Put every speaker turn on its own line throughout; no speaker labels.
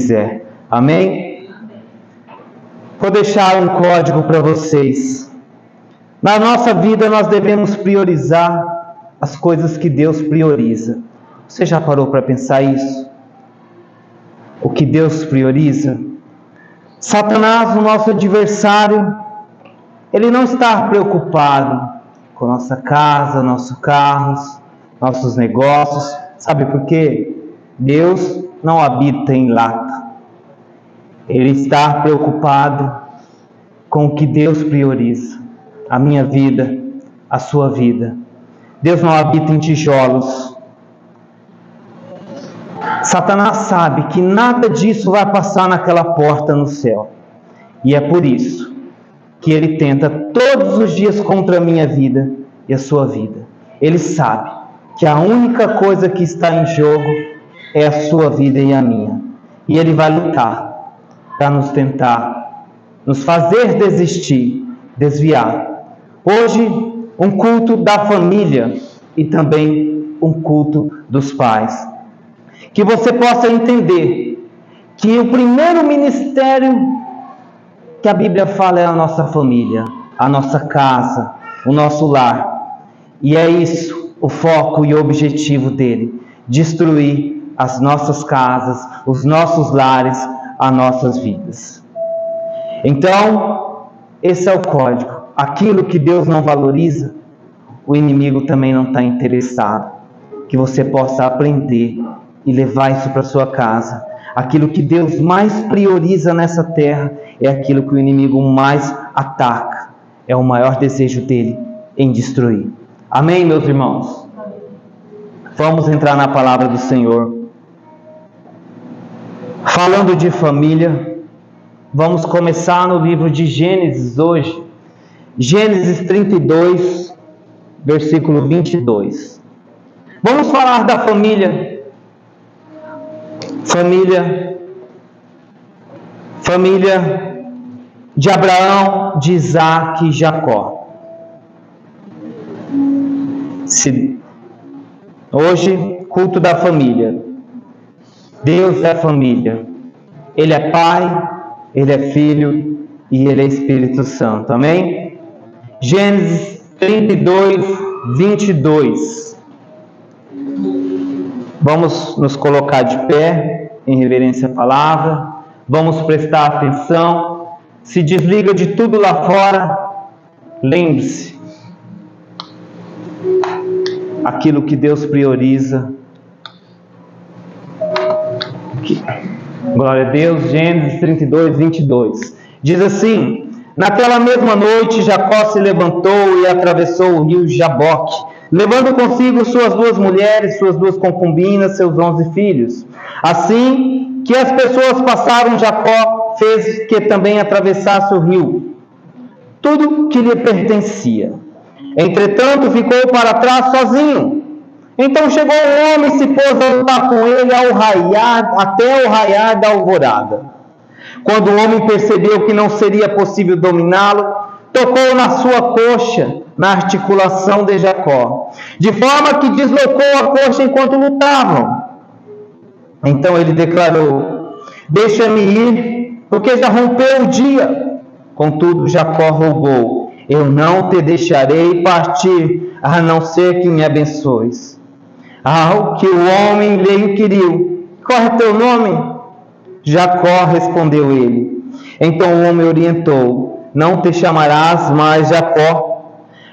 quiser. Amém? Vou deixar um código para vocês. Na nossa vida nós devemos priorizar as coisas que Deus prioriza. Você já parou para pensar isso? O que Deus prioriza? Satanás, o nosso adversário, ele não está preocupado com nossa casa, nossos carros, nossos negócios. Sabe por quê? Deus não habita em lata. Ele está preocupado com o que Deus prioriza. A minha vida, a sua vida. Deus não habita em tijolos. Satanás sabe que nada disso vai passar naquela porta no céu. E é por isso que ele tenta todos os dias contra a minha vida e a sua vida. Ele sabe que a única coisa que está em jogo é a sua vida e a minha. E ele vai lutar para nos tentar, nos fazer desistir, desviar. Hoje, um culto da família e também um culto dos pais. Que você possa entender que o primeiro ministério que a Bíblia fala é a nossa família, a nossa casa, o nosso lar. E é isso o foco e o objetivo dele: destruir as nossas casas, os nossos lares, as nossas vidas. Então, esse é o código. Aquilo que Deus não valoriza, o inimigo também não está interessado. Que você possa aprender e levar isso para sua casa. Aquilo que Deus mais prioriza nessa terra é aquilo que o inimigo mais ataca. É o maior desejo dele em destruir. Amém, meus irmãos? Vamos entrar na palavra do Senhor. Falando de família, vamos começar no livro de Gênesis hoje. Gênesis 32, versículo 22. Vamos falar da família. Família de Abraão, de Isaac e Jacó. Hoje, culto da família. Deus é família. Ele é Pai, Ele é Filho e Ele é Espírito Santo. Amém? Gênesis 32, 22. Vamos nos colocar de pé, em reverência à palavra. Vamos prestar atenção. Se desliga de tudo lá fora. Lembre-se. Aquilo que Deus prioriza. Glória a Deus. Gênesis 32, 22. Diz assim: naquela mesma noite, Jacó se levantou e atravessou o rio Jaboque, levando consigo suas 2 mulheres, suas 2 concubinas, seus 11 filhos. Assim que as pessoas passaram, Jacó fez que também atravessasse o rio, tudo que lhe pertencia. Entretanto, ficou para trás sozinho. Então chegou o homem e se pôs a lutar com ele até o raiar da alvorada. Quando o homem percebeu que não seria possível dominá-lo, tocou na sua coxa, na articulação de Jacó, de forma que deslocou a coxa enquanto lutavam. Então ele declarou: deixa-me ir, porque já rompeu o dia. Contudo, Jacó rogou: eu não te deixarei partir, a não ser que me abençoes. Ao que o homem lhe inquiriu: qual é teu nome? Jacó, respondeu ele. Então o homem orientou: não te chamarás mais Jacó,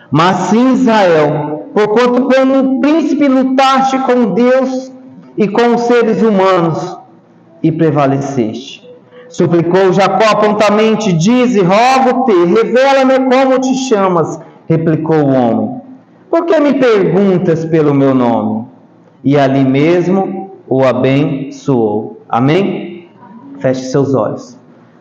mas sim Israel, porquanto como um príncipe lutaste com Deus e com os seres humanos e prevaleceste. Suplicou Jacó prontamente: dize, rogo-te, revela-me como te chamas. Replicou o homem: por que me perguntas pelo meu nome? E ali mesmo o abençoou. Amém? Feche seus olhos.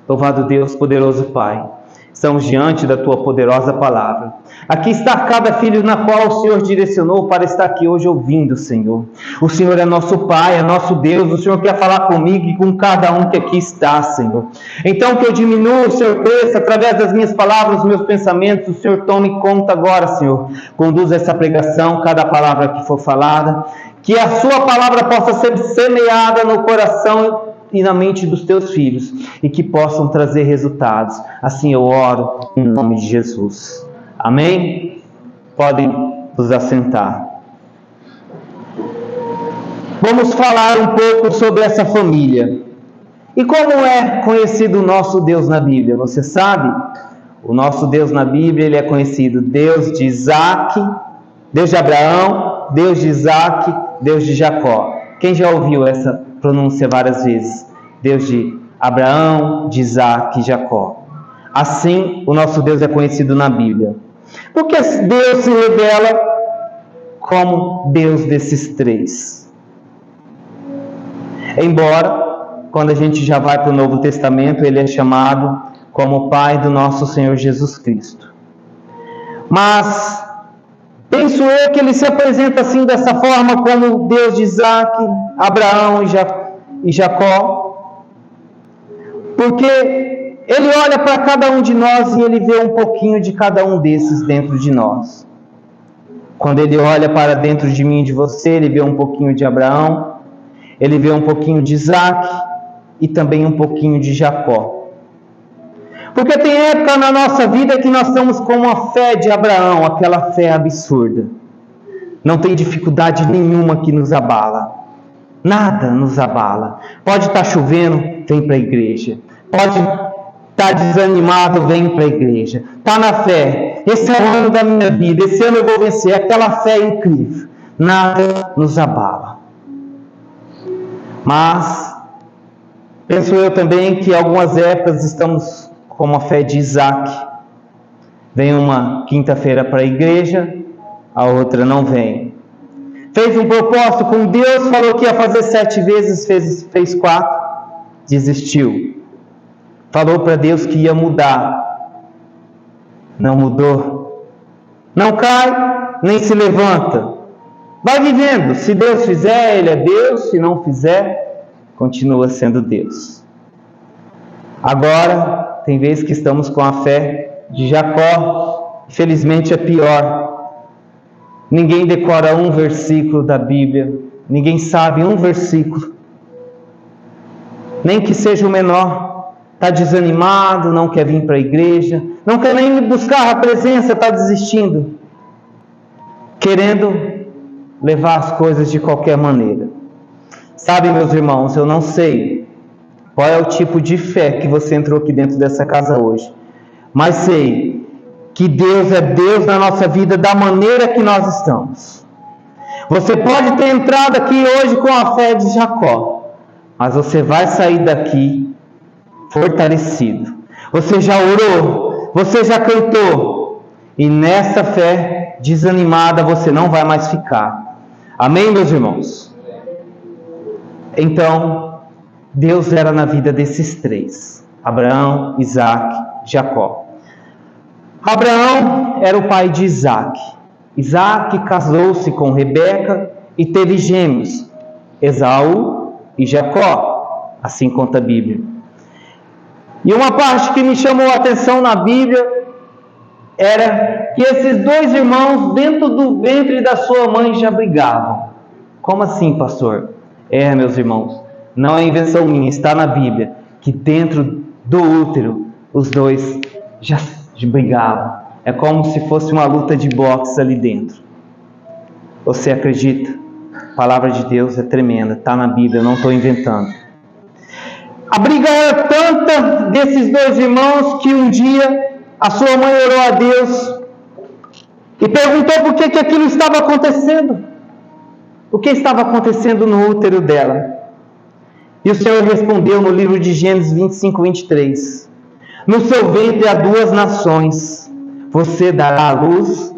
Louvado Deus, poderoso Pai, estamos diante da Tua poderosa palavra. Aqui está cada filho na qual o Senhor direcionou para estar aqui hoje ouvindo, Senhor. O Senhor é nosso Pai, é nosso Deus. O Senhor quer falar comigo e com cada um que aqui está, Senhor. Então que eu diminua, o Senhor cresça através das minhas palavras, dos meus pensamentos. O Senhor tome conta agora, Senhor. Conduza essa pregação, cada palavra que for falada. Que a Sua palavra possa ser semeada no coração e na mente dos teus filhos, e que possam trazer resultados. Assim eu oro em nome de Jesus. Amém? Podem nos assentar. Vamos falar um pouco sobre essa família. E como é conhecido o nosso Deus na Bíblia? Você sabe? O nosso Deus na Bíblia, ele é conhecido Deus de Isaac, Deus de Abraão, Deus de Isaac, Deus de Jacó. Quem já ouviu essa pronúncia várias vezes? Deus de Abraão, de Isaac e Jacó. Assim, o nosso Deus é conhecido na Bíblia. Porque Deus se revela como Deus desses três. Embora, quando a gente já vai para o Novo Testamento, ele é chamado como Pai do nosso Senhor Jesus Cristo. Mas penso eu que ele se apresenta assim, dessa forma, como Deus de Isaac, Abraão e Jacó, porque ele olha para cada um de nós e ele vê um pouquinho de cada um desses dentro de nós. Quando ele olha para dentro de mim e de você, ele vê um pouquinho de Abraão, ele vê um pouquinho de Isaac e também um pouquinho de Jacó. Porque tem época na nossa vida que nós estamos com a fé de Abraão, aquela fé absurda. Não tem dificuldade nenhuma que nos abala. Nada nos abala. Pode estar chovendo, vem para a igreja. Pode estar desanimado, vem para a igreja. Está na fé. Esse é o ano da minha vida. Esse ano eu vou vencer. Aquela fé incrível. Nada nos abala. Mas penso eu também que em algumas épocas estamos com a fé de Isaac. Vem uma quinta-feira para a igreja, a outra não vem. Fez um propósito com Deus, falou que ia fazer 7 vezes, fez 4, desistiu. Falou para Deus que ia mudar, não mudou. Não cai, nem se levanta. Vai vivendo, se Deus fizer, Ele é Deus, se não fizer, continua sendo Deus. Agora, tem vezes que estamos com a fé de Jacó, infelizmente é pior. Ninguém decora um versículo da Bíblia, ninguém sabe um versículo, nem que seja o menor. Está desanimado, não quer vir para a igreja, não quer nem buscar a presença, está desistindo, querendo levar as coisas de qualquer maneira. Sabe, meus irmãos, eu não sei qual é o tipo de fé que você entrou aqui dentro dessa casa hoje, mas sei que Deus é Deus na nossa vida da maneira que nós estamos. Você pode ter entrado aqui hoje com a fé de Jacó, mas você vai sair daqui fortalecido. Você já orou, você já cantou, e nessa fé desanimada você não vai mais ficar. Amém, meus irmãos? Então, Deus era na vida desses três: Abraão, Isaac, Jacó. Abraão era o pai de Isaac. Isaac casou-se com Rebeca e teve gêmeos, Esaú e Jacó, assim conta a Bíblia. E uma parte que me chamou a atenção na Bíblia era que esses dois irmãos, dentro do ventre da sua mãe, já brigavam. Como assim, pastor? Meus irmãos, não é invenção minha, está na Bíblia, que dentro do útero os dois já brigavam. É como se fosse uma luta de boxe ali dentro. Você acredita? A palavra de Deus é tremenda, está na Bíblia, eu não estou inventando. A briga era tanta desses dois irmãos que um dia a sua mãe orou a Deus e perguntou por que aquilo estava acontecendo. O que estava acontecendo no útero dela? E o Senhor respondeu no livro de Gênesis 25, 23. No seu ventre há 2 nações. Você dará à luz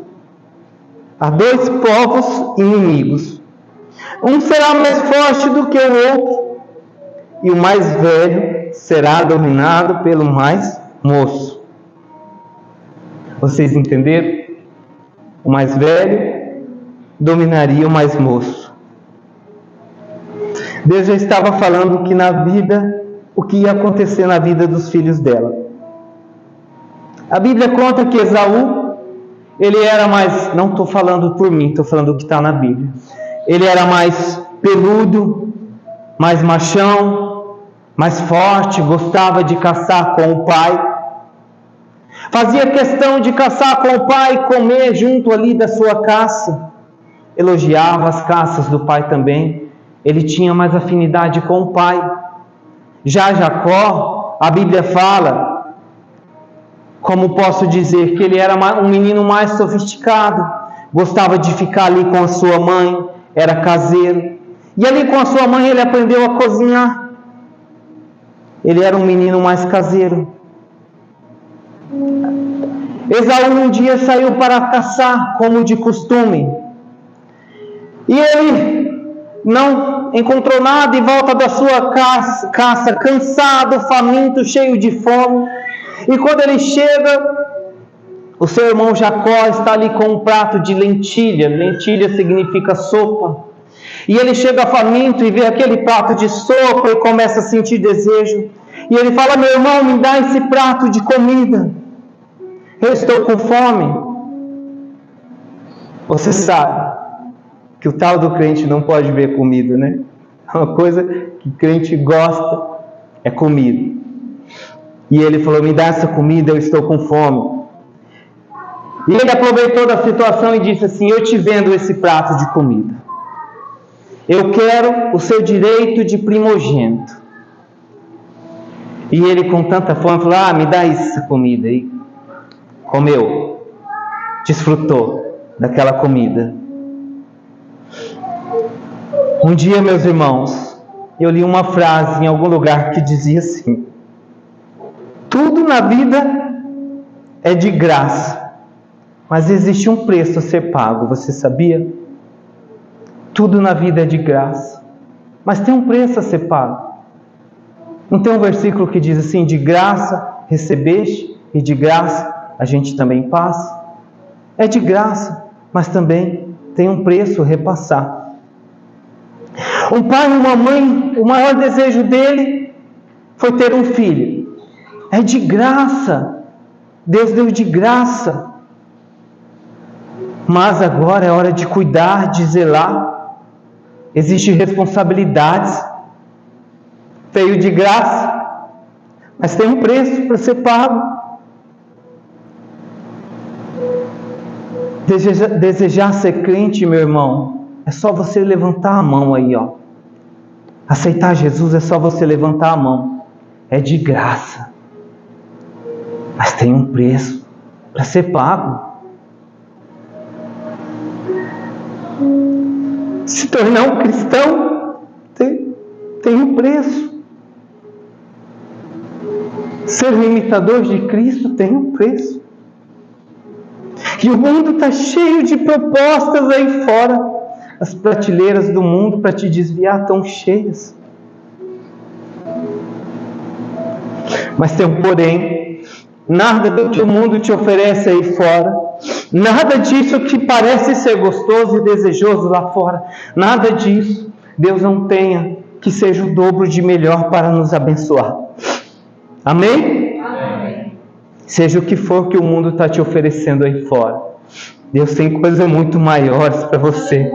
a 2 povos inimigos. Um será mais forte do que o outro, e o mais velho será dominado pelo mais moço. Vocês entenderam? O mais velho dominaria o mais moço. Deus já estava falando que na vida, o que ia acontecer na vida dos filhos dela. A Bíblia conta que Esaú, ele era mais, não estou falando por mim, estou falando o que está na Bíblia. Ele era mais peludo, mais machão, mais forte, gostava de caçar com o pai. Fazia questão de caçar com o pai e comer junto ali da sua caça. Elogiava as caças do pai também. Ele tinha mais afinidade com o pai. Já Jacó, a Bíblia fala, como posso dizer, que ele era um menino mais sofisticado. Gostava de ficar ali com a sua mãe, era caseiro. E ali com a sua mãe ele aprendeu a cozinhar. Ele era um menino mais caseiro. Esaú um dia saiu para caçar, como de costume. E ele não encontrou nada e volta da sua caça, cansado, faminto, cheio de fome. E quando ele chega, o seu irmão Jacó está ali com um prato de lentilha. Lentilha significa sopa. E ele chega faminto e vê aquele prato de sopa e começa a sentir desejo. E ele fala: meu irmão, me dá esse prato de comida. Eu estou com fome. Você sabe que o tal do crente não pode ver comida, né? Uma coisa que crente gosta é comida. E ele falou: me dá essa comida, eu estou com fome. E ele aproveitou da situação e disse assim: eu te vendo esse prato de comida. Eu quero o seu direito de primogênito. E ele com tanta fome falou: me dá essa comida. E comeu, desfrutou daquela comida. Um dia, meus irmãos, eu li uma frase em algum lugar que dizia assim: tudo na vida é de graça, mas existe um preço a ser pago, você sabia? Tudo na vida é de graça, mas tem um preço a ser pago. Não tem um versículo que diz assim: de graça recebeste e de graça a gente também passa? É de graça, mas também tem um preço a repassar. Um pai e uma mãe, o maior desejo dele foi ter um filho. É de graça. Deus deu de graça. Mas agora é hora de cuidar, de zelar. Existem responsabilidades. Veio de graça, mas tem um preço para ser pago. Desejar ser crente, meu irmão, é só você levantar a mão aí, ó. Aceitar Jesus é só você levantar a mão. É de graça, mas tem um preço para ser pago. Se tornar um cristão tem um preço. Ser um imitador de Cristo tem um preço. E o mundo está cheio de propostas aí fora. As prateleiras do mundo para te desviar estão cheias. Mas tem um porém. Nada do que o mundo te oferece aí fora, nada disso que parece ser gostoso e desejoso lá fora, nada disso Deus não tenha que seja o dobro de melhor para nos abençoar. Amém? Amém. Seja o que for que o mundo está te oferecendo aí fora, Deus tem coisas muito maiores para você.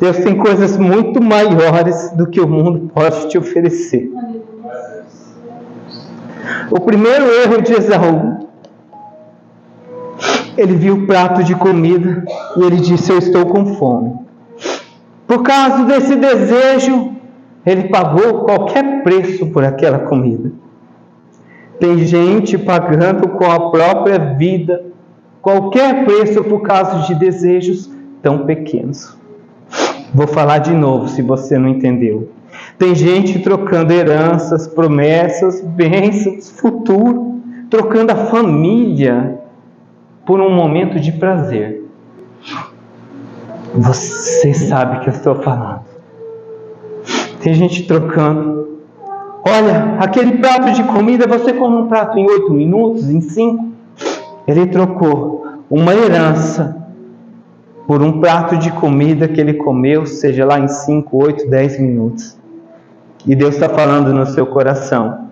Deus tem coisas muito maiores do que o mundo pode te oferecer. O primeiro erro de Esaú, ele viu o prato de comida e ele disse: eu estou com fome. Por causa desse desejo, ele pagou qualquer preço por aquela comida. Tem gente pagando com a própria vida qualquer preço por causa de desejos tão pequenos. Vou falar de novo se você não entendeu. Tem gente trocando heranças, promessas, bênçãos, futuro, trocando a família por um momento de prazer. Você sabe o que eu estou falando. Tem gente trocando. Olha, aquele prato de comida, você come um prato em 8 minutos, em 5. Ele trocou uma herança por um prato de comida que ele comeu, seja lá em 5, 8, 10 minutos. E Deus está falando no seu coração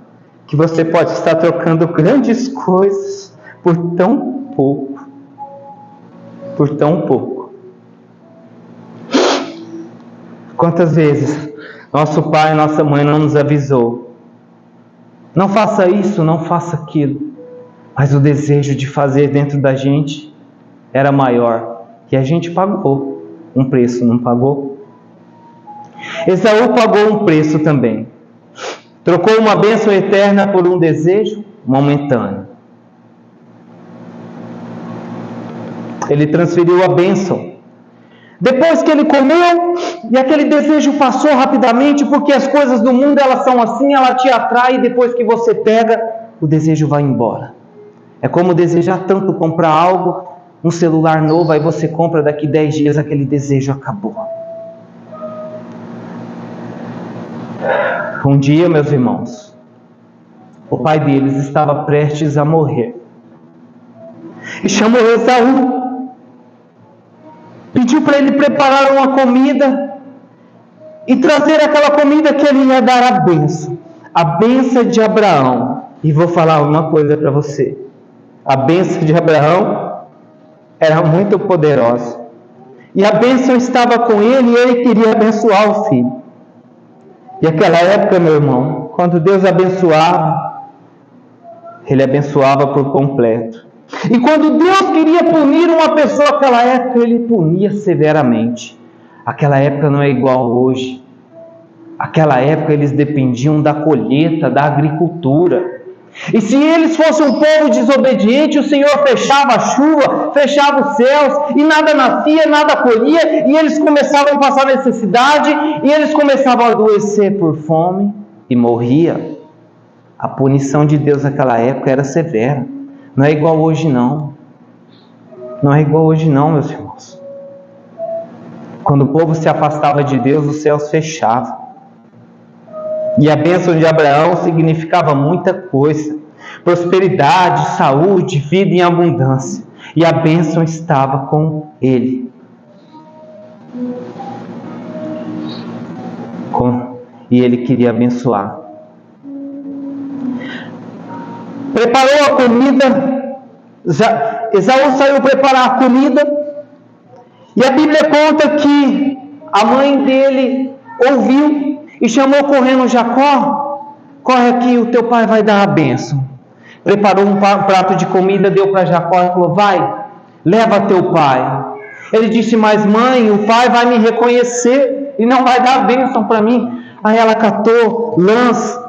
que você pode estar trocando grandes coisas por tão pouco. Por tão pouco. Quantas vezes Nosso pai, nossa mãe não nos avisou. Não faça isso, não faça aquilo. Mas o desejo de fazer dentro da gente era maior. E a gente pagou um preço, não pagou? Esaú pagou um preço também. Trocou uma bênção eterna por um desejo momentâneo. Ele transferiu a bênção. Depois que ele comeu, e aquele desejo passou rapidamente, porque as coisas do mundo elas são assim, ela te atrai, e depois que você pega, o desejo vai embora. É como desejar tanto comprar algo, um celular novo, aí você compra, daqui 10 dias aquele desejo acabou. Um dia, meus irmãos, o pai deles estava prestes a morrer. E chamou Esaú. Pediu para ele preparar uma comida e trazer aquela comida que ele ia dar a bênção de Abraão. E vou falar uma coisa para você: a bênção de Abraão era muito poderosa, e a bênção estava com ele, e ele queria abençoar o filho. E aquela época, meu irmão, quando Deus abençoava, ele abençoava por completo. E quando Deus queria punir uma pessoa naquela época, ele punia severamente. Aquela época não é igual hoje. Aquela época eles dependiam da colheita, da agricultura. E se eles fossem um povo desobediente, o Senhor fechava a chuva, fechava os céus, e nada nascia, nada colhia, e eles começavam a passar necessidade, e eles começavam a adoecer por fome, e morria. A punição de Deus naquela época era severa. Não é igual hoje não. Não é igual hoje não, meus irmãos. Quando o povo se afastava de Deus, os céus fechavam. E a bênção de Abraão significava muita coisa. Prosperidade, saúde, vida em abundância. E a bênção estava com ele. E ele queria abençoar. Preparou a comida. Esaú saiu preparar a comida. E a Bíblia conta que a mãe dele ouviu e chamou correndo Jacó. Corre aqui, o teu pai vai dar a bênção. Preparou um prato de comida, deu para Jacó e falou: vai, leva teu pai. Ele disse: mas mãe, o pai vai me reconhecer e não vai dar a bênção para mim. Aí ela catou lãs,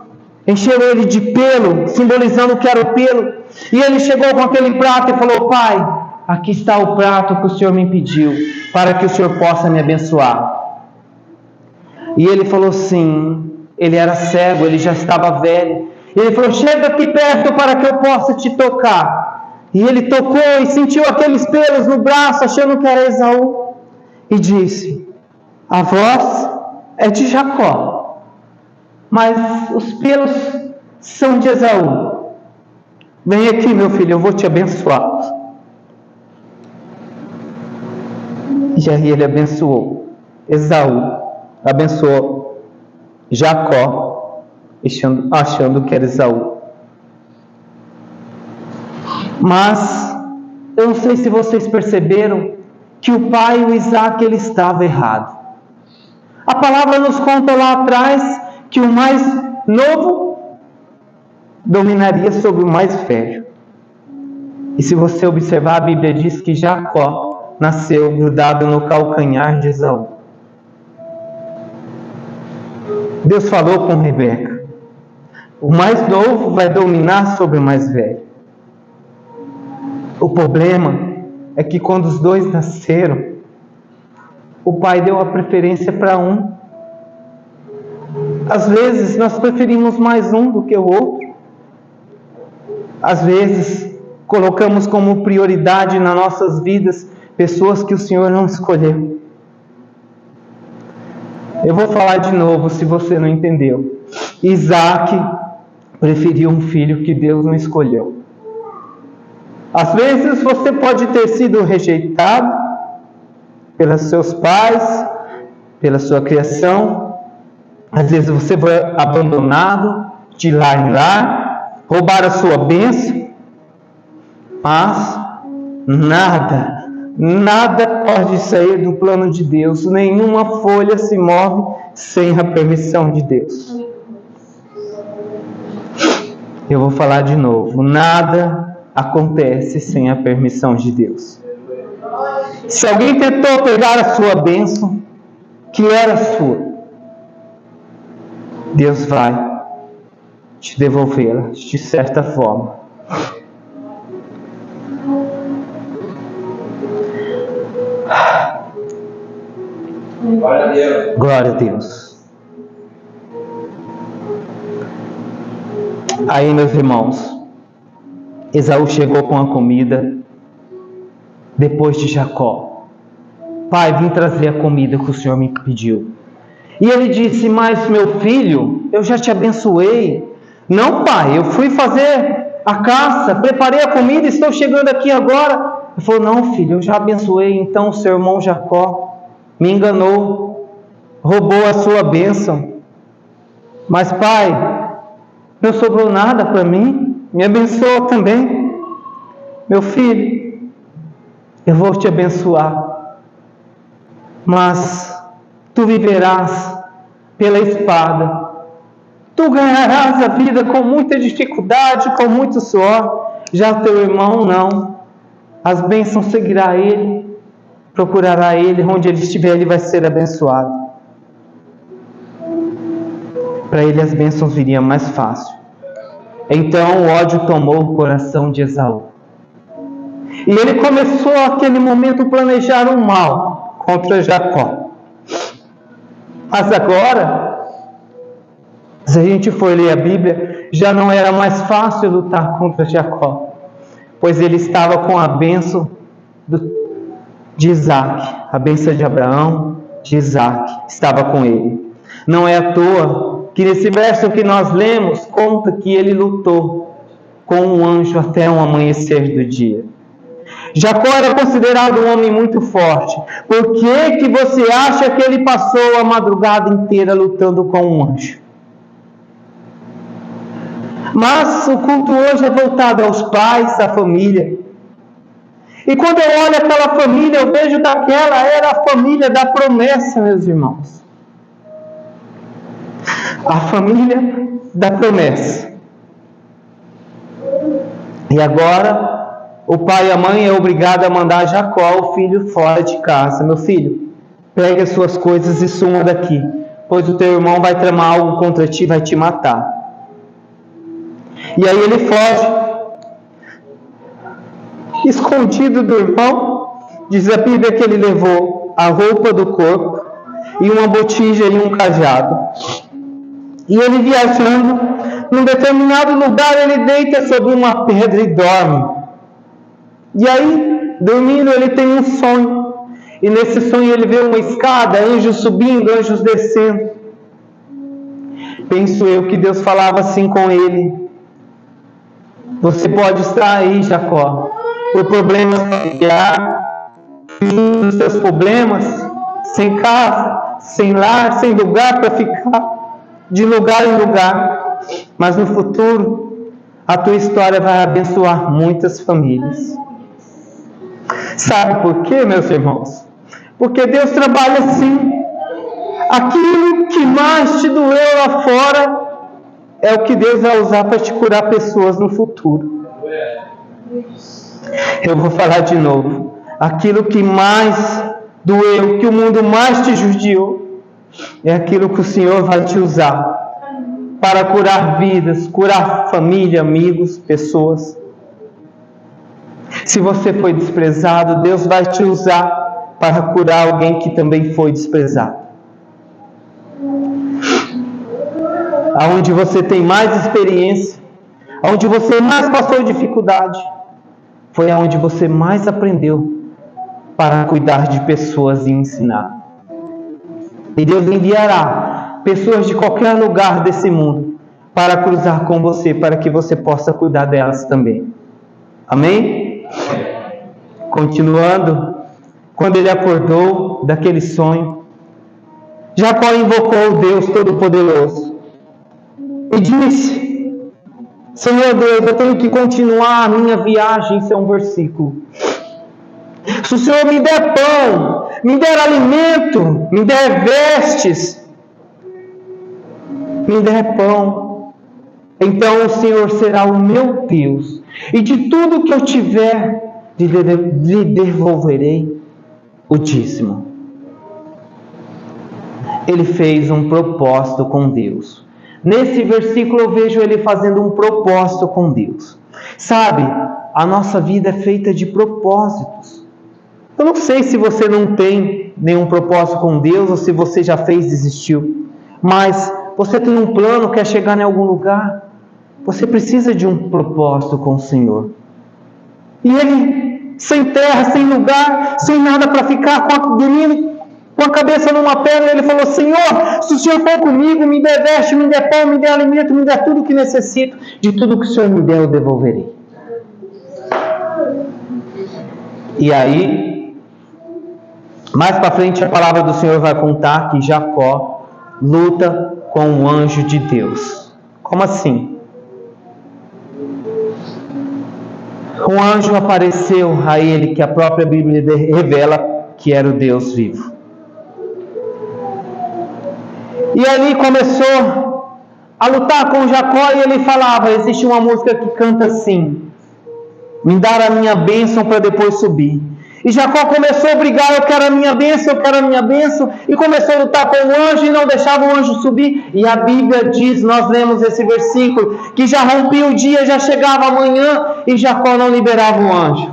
encheu ele de pelo, simbolizando que era o pelo. E ele chegou com aquele prato e falou: pai, aqui está o prato que o Senhor me pediu, para que o Senhor possa me abençoar. E ele falou assim, ele era cego, ele já estava velho. E ele falou: chega aqui perto para que eu possa te tocar. E ele tocou e sentiu aqueles pelos no braço, achando que era Esaú. E disse: a voz é de Jacó, mas os pelos são de Esaú. Vem aqui, meu filho, eu vou te abençoar. E aí ele abençoou Esaú, abençoou Jacó, achando que era Esaú. Mas eu não sei se vocês perceberam que o pai, o Isaac, ele estava errado. A palavra nos conta lá atrás que o mais novo dominaria sobre o mais velho. E se você observar, a Bíblia diz que Jacó nasceu grudado no calcanhar de Esaú. Deus falou com Rebeca: o mais novo vai dominar sobre o mais velho. O problema é que quando os dois nasceram, o pai deu a preferência para um. Às vezes nós preferimos mais um do que o outro. Às vezes colocamos como prioridade nas nossas vidas pessoas que o Senhor não escolheu. Eu vou falar de novo se você não entendeu. Isaac preferiu um filho que Deus não escolheu. Às vezes você pode ter sido rejeitado pelos seus pais, pela sua criação. Às vezes você foi abandonado de lar em lar, roubaram a sua bênção. Mas nada Nada pode sair do plano de Deus, nenhuma folha se move sem a permissão de Deus. Eu vou falar de novo, nada acontece sem a permissão de Deus. Se alguém tentou pegar a sua bênção, que era sua, Deus vai te devolvê-la de certa forma.
Glória a Deus.
Glória a Deus. Aí, meus irmãos, Esaú chegou com a comida depois de Jacó. Pai, vim trazer a comida que o Senhor me pediu. E ele disse, mas meu filho, eu já te abençoei. Não, pai, eu fui fazer a caça, preparei a comida e estou chegando aqui agora. Ele falou, não, filho, eu já abençoei. Então o seu irmão Jacó me enganou, roubou a sua bênção. Mas pai, não sobrou nada para mim, me abençoa também. Meu filho, eu vou te abençoar, mas tu viverás pela espada. Tu ganharás a vida com muita dificuldade, com muito suor. Já teu irmão não. As bênçãos seguirá ele, procurará ele, onde ele estiver ele vai ser abençoado. Para ele as bênçãos viriam mais fácil. Então o ódio tomou o coração de Esaú. E ele começou naquele momento a planejar um mal contra Jacó. Mas agora, se a gente for ler a Bíblia, já não era mais fácil lutar contra Jacó, pois ele estava com a bênção de Isaac, a bênção de Abraão, de Isaac, estava com ele. Não é à toa que nesse verso que nós lemos, conta que ele lutou com um anjo até o amanhecer do dia. Jacó era considerado um homem muito forte. Por que você acha que ele passou a madrugada inteira lutando com um anjo? Mas o culto hoje é voltado aos pais, à família. E quando eu olho aquela família, eu vejo que aquela era a família da promessa, meus irmãos. A família da promessa. E agora, o pai e a mãe é obrigado a mandar Jacó, o filho, fora de casa. Meu filho, pegue as suas coisas e suma daqui, pois o teu irmão vai tramar algo contra ti, vai te matar. E aí ele foge, escondido do irmão. Diz a Bíblia que ele levou a roupa do corpo e uma botija e um cajado. E ele viajando, num determinado lugar, ele deita sobre uma pedra e dorme. E aí, dormindo, ele tem um sonho. E nesse sonho ele vê uma escada, anjos subindo, anjos descendo. Penso eu que Deus falava assim com ele: você pode estar aí, Jacó, por problemas familiares, os seus problemas, sem casa, sem lar, sem lugar para ficar, de lugar em lugar. Mas no futuro, a tua história vai abençoar muitas famílias. Sabe por quê, meus irmãos? Porque Deus trabalha assim. Aquilo que mais te doeu lá fora é o que Deus vai usar para te curar pessoas no futuro. Eu vou falar de novo. Aquilo que mais doeu, que o mundo mais te judiou, é aquilo que o Senhor vai te usar para curar vidas, curar família, amigos, pessoas. Se você foi desprezado, Deus vai te usar para curar alguém que também foi desprezado. Aonde você tem mais experiência, aonde você mais passou dificuldade, foi aonde você mais aprendeu para cuidar de pessoas e ensinar. E Deus enviará pessoas de qualquer lugar desse mundo para cruzar com você, para que você possa cuidar delas também. Amém? Continuando, quando ele acordou daquele sonho, Jacó invocou o Deus Todo-Poderoso e disse: Senhor Deus, eu tenho que continuar a minha viagem. Isso é um versículo. Se o Senhor me der pão, me der alimento, me der vestes, me der pão, então o Senhor será o meu Deus, e de tudo que eu tiver, lhe devolverei o dízimo. Ele fez um propósito com Deus. Nesse versículo eu vejo ele fazendo um propósito com Deus. Sabe, a nossa vida é feita de propósitos. Eu não sei se você não tem nenhum propósito com Deus ou se você já fez e desistiu. Mas você tem um plano, quer chegar em algum lugar. Você precisa de um propósito com o Senhor. E ele, sem terra, sem lugar, sem nada para ficar, dormindo com a cabeça numa pedra, ele falou: Senhor, se o Senhor for comigo, me der veste, me der pão, me der alimento, me der tudo o que necessito, de tudo que o Senhor me der eu devolverei. E aí, mais para frente a palavra do Senhor vai contar que Jacó luta com um anjo de Deus. Como assim? Um anjo apareceu a ele, que a própria Bíblia revela que era o Deus vivo. E ali começou a lutar com Jacó e ele falava, existe uma música que canta assim: me dar a minha bênção para depois subir. E Jacó começou a brigar, eu quero a minha bênção, eu quero a minha bênção, e começou a lutar com o anjo e não deixava o anjo subir. E a Bíblia diz, nós lemos esse versículo, que já rompia o dia, já chegava amanhã, e Jacó não liberava o anjo.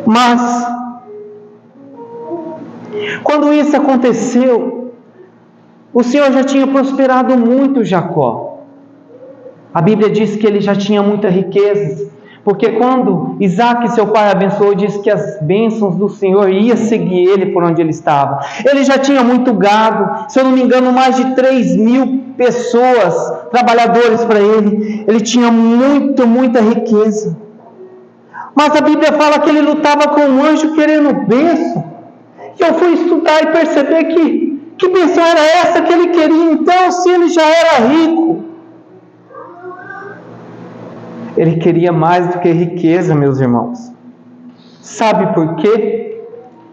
Mas, quando isso aconteceu, o Senhor já tinha prosperado muito Jacó. A Bíblia diz que ele já tinha muita riqueza. Porque quando Isaac, seu pai, abençoou, diz que as bênçãos do Senhor iam seguir ele por onde ele estava. Ele já tinha muito gado, se eu não me engano, mais de 3.000 pessoas, trabalhadores para ele. Ele tinha muita riqueza. Mas a Bíblia fala que ele lutava com um anjo querendo bênção. E eu fui estudar e perceber que bênção era essa que ele queria, então, se ele já era rico. Ele queria mais do que riqueza, meus irmãos. Sabe por quê?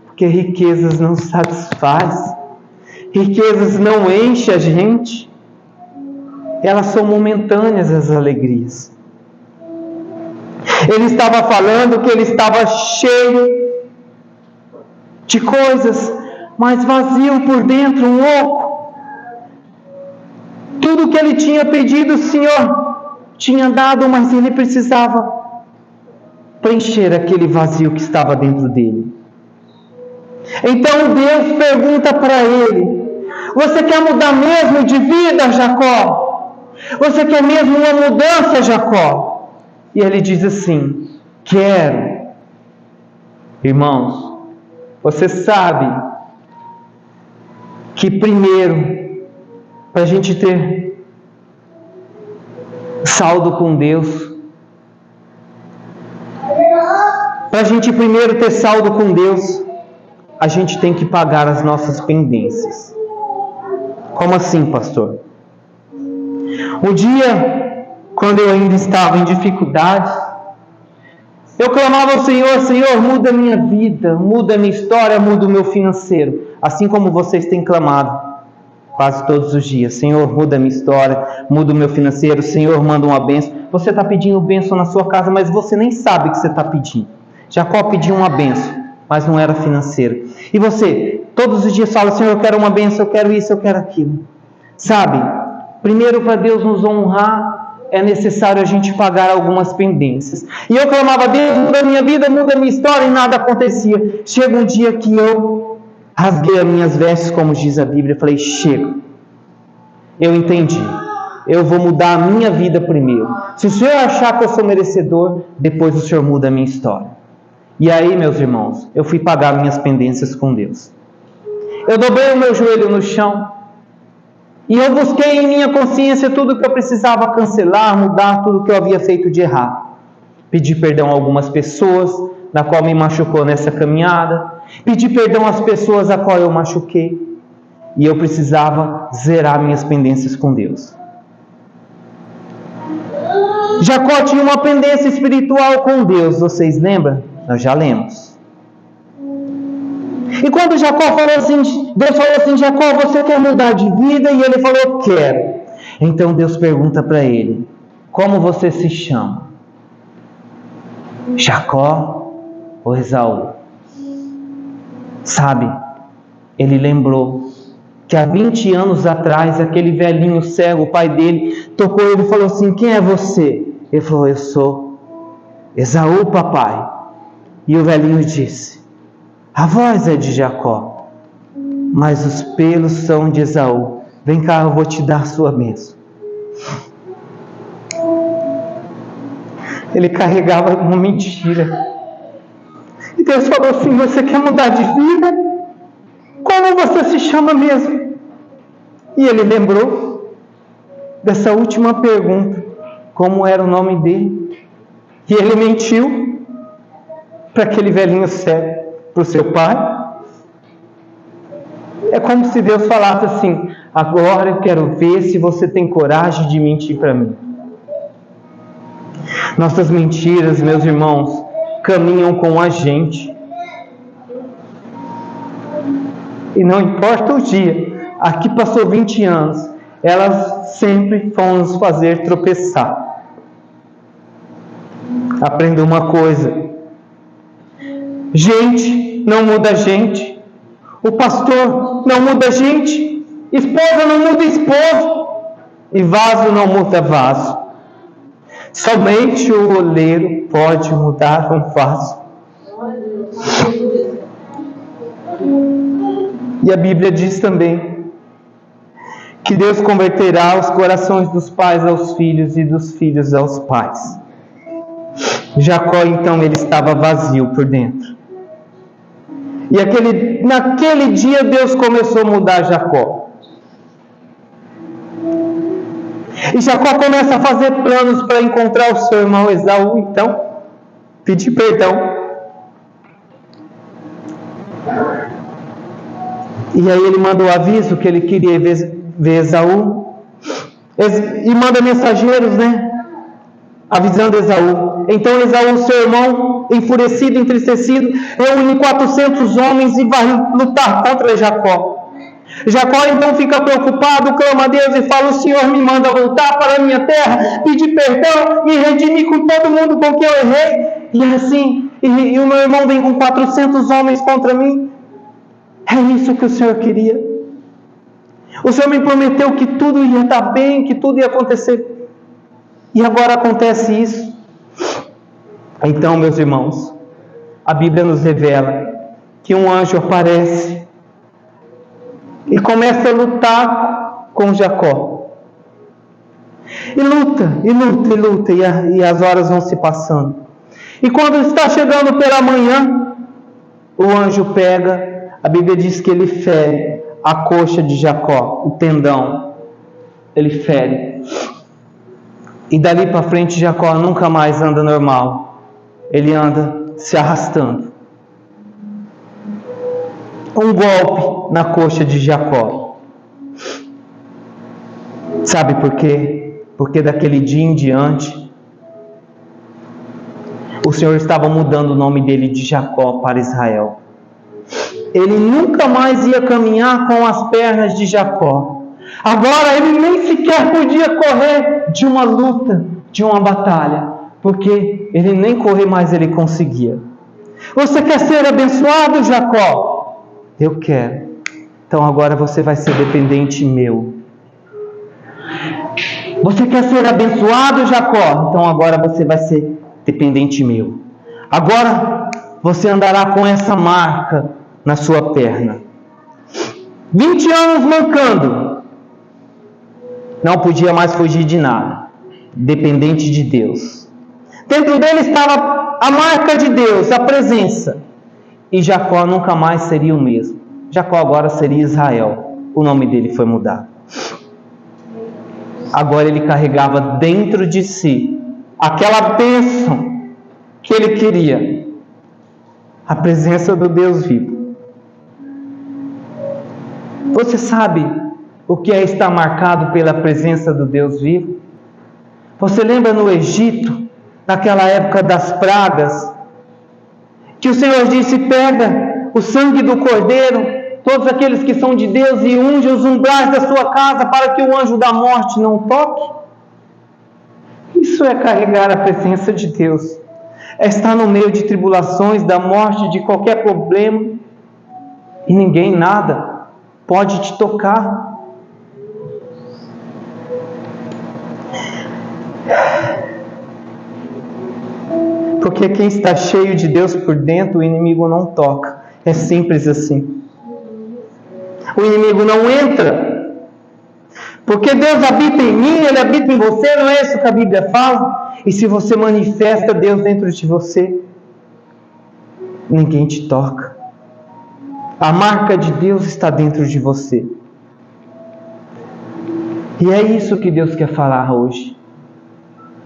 Porque riquezas não satisfaz. Riquezas não enchem a gente. Elas são momentâneas, as alegrias. Ele estava falando que ele estava cheio de coisas, mas vazio por dentro, um oco. Tudo que ele tinha pedido, o Senhor tinha dado, mas ele precisava preencher aquele vazio que estava dentro dele. Então Deus pergunta para ele: você quer mudar mesmo de vida, Jacó? Você quer mesmo uma mudança, Jacó? E ele diz assim: quero. Irmãos, você sabe que primeiro, para a gente ter saldo com Deus, para a gente primeiro ter saldo com Deus, a gente tem que pagar as nossas pendências. Como assim, pastor? Um dia, quando eu ainda estava em dificuldades, eu clamava ao Senhor: Senhor, muda a minha vida, muda a minha história, muda o meu financeiro, assim como vocês têm clamado quase todos os dias. Senhor, muda a minha história, muda o meu financeiro. Senhor, manda uma bênção. Você está pedindo bênção na sua casa, mas você nem sabe que você está pedindo. Jacó pediu uma bênção, mas não era financeira. E você, todos os dias fala: Senhor, eu quero uma bênção, eu quero isso, eu quero aquilo. Sabe, primeiro, para Deus nos honrar, é necessário a gente pagar algumas pendências. E eu clamava: Deus, muda a minha vida, muda a minha história, e nada acontecia. Chega um dia que eu rasguei as minhas vestes, como diz a Bíblia, falei: chega, eu entendi, eu vou mudar a minha vida primeiro. Se o Senhor achar que eu sou merecedor, depois o Senhor muda a minha história. E aí, meus irmãos, eu fui pagar minhas pendências com Deus. Eu dobrei o meu joelho no chão e eu busquei em minha consciência tudo que eu precisava cancelar, mudar, tudo que eu havia feito de errado. Pedi perdão a algumas pessoas na qual me machucou nessa caminhada. Pedi perdão às pessoas a qual eu machuquei. E eu precisava zerar minhas pendências com Deus. Jacó tinha uma pendência espiritual com Deus, vocês lembram? Nós já lemos. E quando Jacó falou assim, Deus falou assim: Jacó, você quer mudar de vida? E ele falou: quero. Então Deus pergunta para ele: como você se chama? Jacó ou Esaú? Sabe, ele lembrou que há 20 anos atrás, aquele velhinho cego, o pai dele, tocou ele e falou assim: quem é você? Ele falou: eu sou Esaú, papai. E o velhinho disse: a voz é de Jacó, mas os pelos são de Esaú. Vem cá, eu vou te dar a sua bênção. Ele carregava uma mentira. E Deus falou assim: você quer mudar de vida? Como você se chama mesmo? E ele lembrou dessa última pergunta, como era o nome dele. E ele mentiu para aquele velhinho cego, para o seu pai. É como se Deus falasse assim: agora eu quero ver se você tem coragem de mentir para mim. Nossas mentiras, meus irmãos, caminham com a gente. E não importa o dia, aqui passou 20 anos, elas sempre vão nos fazer tropeçar. Aprenda uma coisa: gente não muda gente, o pastor não muda gente, esposa não muda esposo, e vaso não muda vaso. Somente o oleiro pode mudar um vaso. E a Bíblia diz também que Deus converterá os corações dos pais aos filhos e dos filhos aos pais. Jacó, então, ele estava vazio por dentro. E naquele dia Deus começou a mudar Jacó. E Jacó começa a fazer planos para encontrar o seu irmão Esaú, então, pedir perdão. E aí ele manda o aviso que ele queria ver Esaú. E manda mensageiros, avisando Esaú. Então Esaú, seu irmão, enfurecido, entristecido, reúne 400 homens e vai lutar contra Jacó. Jacó então fica preocupado, clama a Deus e fala: o Senhor me manda voltar para a minha terra, pedir perdão, me redimir com todo mundo com quem eu errei. E assim, e o meu irmão vem com 400 homens contra mim. É isso que o Senhor queria. O Senhor me prometeu que tudo ia estar bem, que tudo ia acontecer. E agora acontece isso. Então, meus irmãos, a Bíblia nos revela que um anjo aparece e começa a lutar com Jacó. E luta, e as horas vão se passando. E quando está chegando pela manhã, o anjo pega, a Bíblia diz que ele fere a coxa de Jacó, o tendão. Ele fere. E dali para frente Jacó nunca mais anda normal. Ele anda se arrastando. Um golpe na coxa de Jacó. Sabe por quê? Porque daquele dia em diante, o Senhor estava mudando o nome dele de Jacó para Israel. Ele nunca mais ia caminhar com as pernas de Jacó. Agora ele nem sequer podia correr de uma luta, de uma batalha, porque ele nem correr mais ele conseguia. Você quer ser abençoado, Jacó? Eu quero. Então agora você vai ser dependente meu. Você quer ser abençoado, Jacó? Então agora você vai ser dependente meu. Agora você andará com essa marca na sua perna. 20 anos mancando. Não podia mais fugir de nada. Dependente de Deus. Dentro dele estava a marca de Deus, a presença. E Jacó nunca mais seria o mesmo. Jacó agora seria Israel. O nome dele foi mudado. Agora ele carregava dentro de si aquela bênção que ele queria. A presença do Deus vivo. Você sabe o que é estar marcado pela presença do Deus vivo? Você lembra no Egito, naquela época das pragas, que o Senhor disse: pega o sangue do cordeiro, todos aqueles que são de Deus, e unge os umbrais da sua casa para que o anjo da morte não toque? Isso é carregar a presença de Deus, é estar no meio de tribulações, da morte, de qualquer problema, e ninguém, nada, pode te tocar. Porque quem está cheio de Deus por dentro, o inimigo não toca. É simples assim. O inimigo não entra. Porque Deus habita em mim, Ele habita em você, não é isso que a Bíblia fala? E se você manifesta Deus dentro de você, ninguém te toca. A marca de Deus está dentro de você. E é isso que Deus quer falar hoje.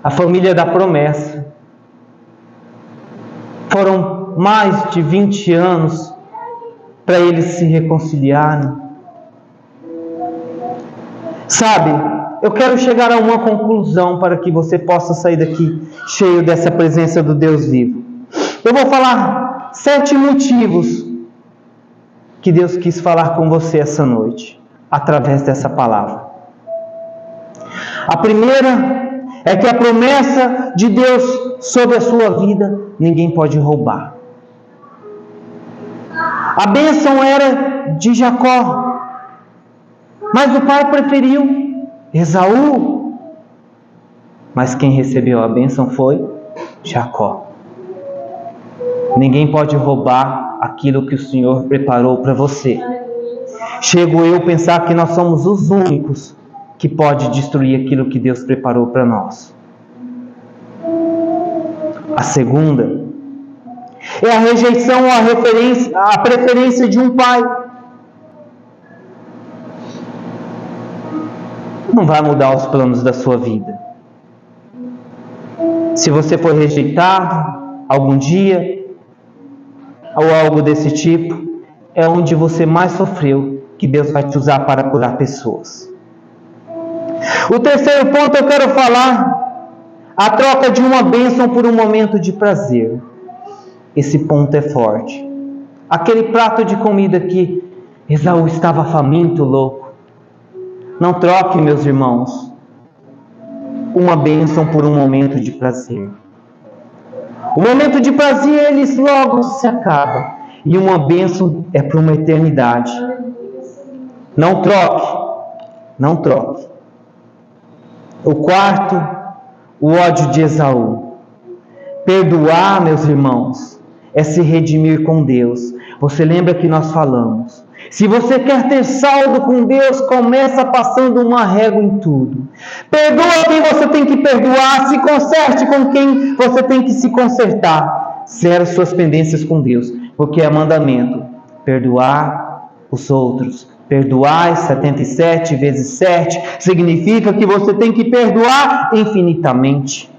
A família da promessa. Foram mais de 20 anos para eles se reconciliarem. Sabe, eu quero chegar a uma conclusão para que você possa sair daqui cheio dessa presença do Deus vivo. Eu vou falar 7 motivos que Deus quis falar com você essa noite, através dessa palavra. A primeira é que a promessa de Deus sobre a sua vida, ninguém pode roubar. A bênção era de Jacó, mas o pai preferiu Esaú. Mas quem recebeu a bênção foi Jacó. Ninguém pode roubar aquilo que o Senhor preparou para você. Chego eu a pensar que nós somos os únicos que pode destruir aquilo que Deus preparou para nós. A segunda é a rejeição ou a preferência de um pai. Não vai mudar os planos da sua vida. Se você for rejeitado algum dia, ou algo desse tipo, é onde você mais sofreu, que Deus vai te usar para curar pessoas. O terceiro ponto eu quero falar, a troca de uma bênção por um momento de prazer. Esse ponto é forte. Aquele prato de comida que Esaú estava faminto, louco. Não troque, meus irmãos, uma bênção por um momento de prazer. O momento de prazer, ele logo se acaba. E uma bênção é para uma eternidade. Não troque. Não troque. O quarto, o ódio de Esaú. Perdoar, meus irmãos, é se redimir com Deus. Você lembra que nós falamos? Se você quer ter saldo com Deus, começa passando uma régua em tudo. Perdoa quem você tem que perdoar, se conserte com quem você tem que se consertar. Zera suas pendências com Deus, porque é mandamento. Perdoar os outros. Perdoar 77 vezes 7 significa que você tem que perdoar infinitamente.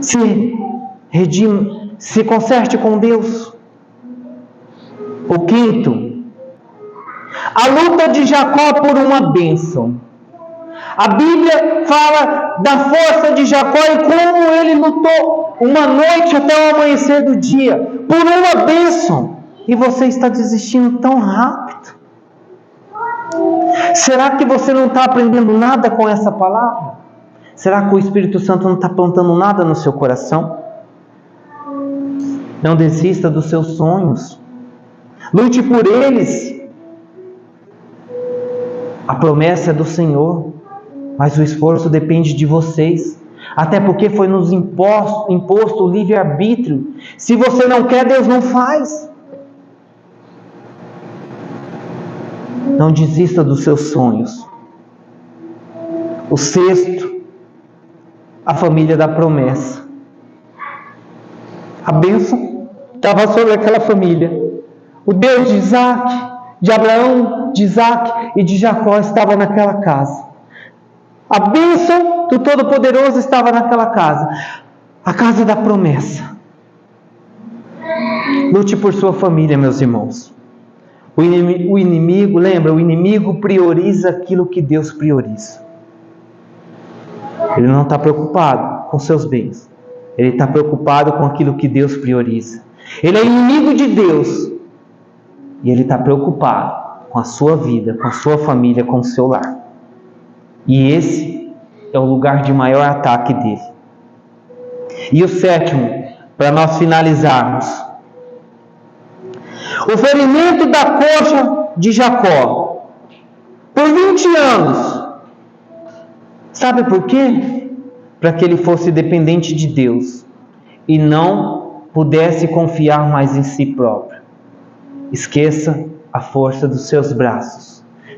Se redime, se conserte com Deus. O quinto, a luta de Jacó por uma bênção. A Bíblia fala da força de Jacó e como ele lutou uma noite até o amanhecer do dia por uma bênção. E você está desistindo tão rápido. Será que você não está aprendendo nada com essa palavra? Será que o Espírito Santo não está plantando nada no seu coração? Não desista dos seus sonhos. Lute por eles. A promessa é do Senhor, mas o esforço depende de vocês. Até porque foi nos imposto o livre-arbítrio. Se você não quer, Deus não faz. Não desista dos seus sonhos. O sexto, a família da promessa. A bênção estava sobre aquela família. O Deus de Isaac, de Abraão, de Isaac e de Jacó estava naquela casa. A bênção do Todo-Poderoso estava naquela casa. A casa da promessa. Lute por sua família, meus irmãos. O inimigo, lembra, o inimigo prioriza aquilo que Deus prioriza. Ele não está preocupado com seus bens. Ele está preocupado com aquilo que Deus prioriza. Ele é inimigo de Deus. E ele está preocupado com a sua vida, com a sua família, com o seu lar. E esse é o lugar de maior ataque dele. E o sétimo, para nós finalizarmos. O ferimento da coxa de Jacó. Por 20 anos. Sabe por quê? Para que ele fosse dependente de Deus e não pudesse confiar mais em si próprio. Esqueça a força dos seus braços.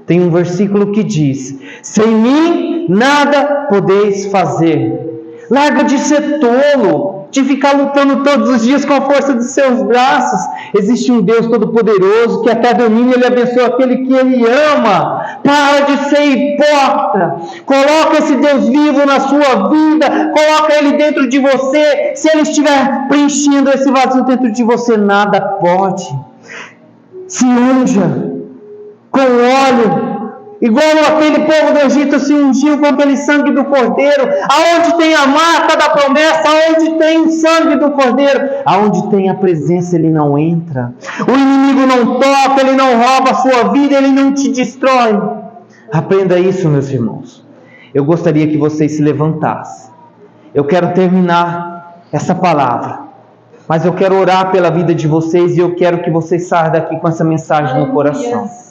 Tem um versículo que diz: sem mim nada podeis fazer. Larga de ser tolo, de ficar lutando todos os dias com a força dos seus braços. Existe um Deus Todo-Poderoso que até domina e Ele abençoa aquele que Ele ama. Para de ser hipócrita. Coloca esse Deus vivo na sua vida. Coloca Ele dentro de você. Se Ele estiver preenchendo esse vazio dentro de você, nada pode. Se unja com óleo, igual aquele povo do Egito se ungiu com aquele sangue do Cordeiro. Aonde tem a marca da promessa, aonde tem o sangue do Cordeiro, aonde tem a presença, ele não entra. O inimigo não toca, ele não rouba a sua vida, ele não te destrói. Aprenda isso, meus irmãos. Eu gostaria que vocês se levantassem. Eu quero terminar essa palavra, mas eu quero orar pela vida de vocês e eu quero que vocês saiam daqui com essa mensagem no coração.